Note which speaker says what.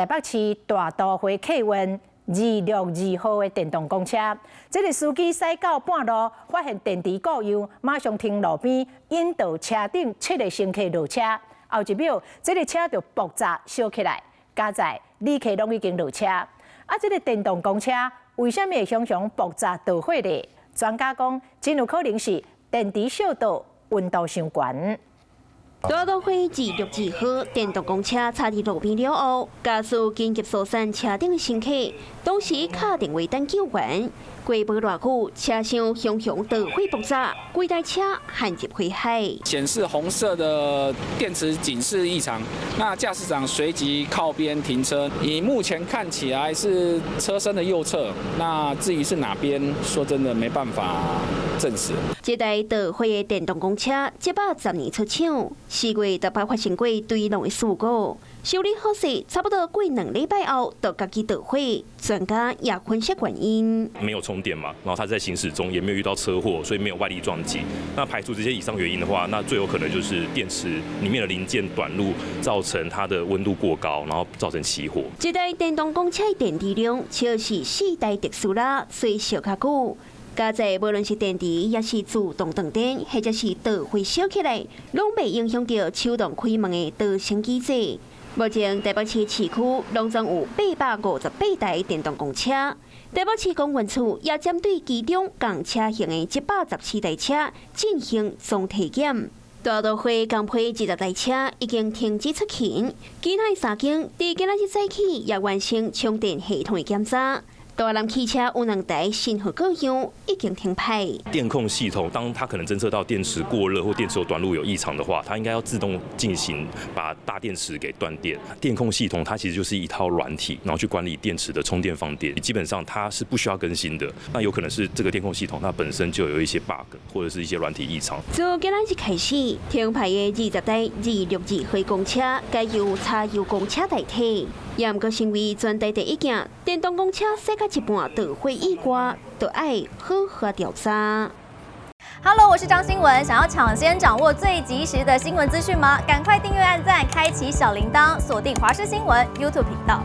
Speaker 1: 台北市大都会客运262号的电动公车，这个司机驶到半路，发现电池故障，马上停路边，引导车顶7个乘客落车。后一秒，这个车就爆炸烧起来，加载旅客拢已经落车。这个电动公车为什么会常常爆炸导火呢？专家讲，真有可能是电池烧到温度上悬。
Speaker 2: 大都会262号电动公车插伫路边了后，驾驶紧急疏散车顶的乘客，当时敲电话等救援。过无偌久，车厢熊熊导火爆炸，规台车陷入火海。
Speaker 3: 显示红色的电池警示异常，那驾驶长随即靠边停车。以目前看起来是车身的右侧，那至于是哪边，说真的没办法证实。
Speaker 2: 这台导火的电动公车710年出厂，4月台北发生过对弄的事故。修理好势，差不多过2礼拜后，就自己导火。专家也分析原因。
Speaker 4: 没有充电嘛，然后它在行驶中也没有遇到车祸，所以没有外力撞击。那排除这些以上原因的话，那最有可能就是电池里面的零件短路，造成它的温度过高，然后造成起火。
Speaker 2: 这台电动公车的电池量就是4台特斯拉，所以烧较久。加在无论是电池，也是自动断电，或者是导火烧起来，拢袂影响到手动开门的逃生机制。目前台北市市区拢总有858台电动公车，台北市公运处也针对其中共车型的717台车进行总体检。大都会共批20台车已经停止出勤，其他3间伫今仔日早起也完成充电系统的检查。大南汽车有2台信号故障已经停牌。
Speaker 4: 电控系统，当它可能侦测到电池过热或电池有短路有异常的话，它应该要自动进行把大电池给断电。电控系统它其实就是一套软体，然后去管理电池的充电放电，基本上它是不需要更新的。那有可能是这个电控系统它本身就有一些 bug 或者是一些软体异常。
Speaker 2: 自今仔日开始，停牌的20台262号公车改由柴油公车代替。也毋过，成为全台第一件电动公车驶到一半导火意外，就要好好调查。
Speaker 5: Hello， 我是张新文。想要抢先掌握最及时的新闻资讯吗？赶快订阅、按赞、开启小铃铛，锁定华视新闻 YouTube 频道。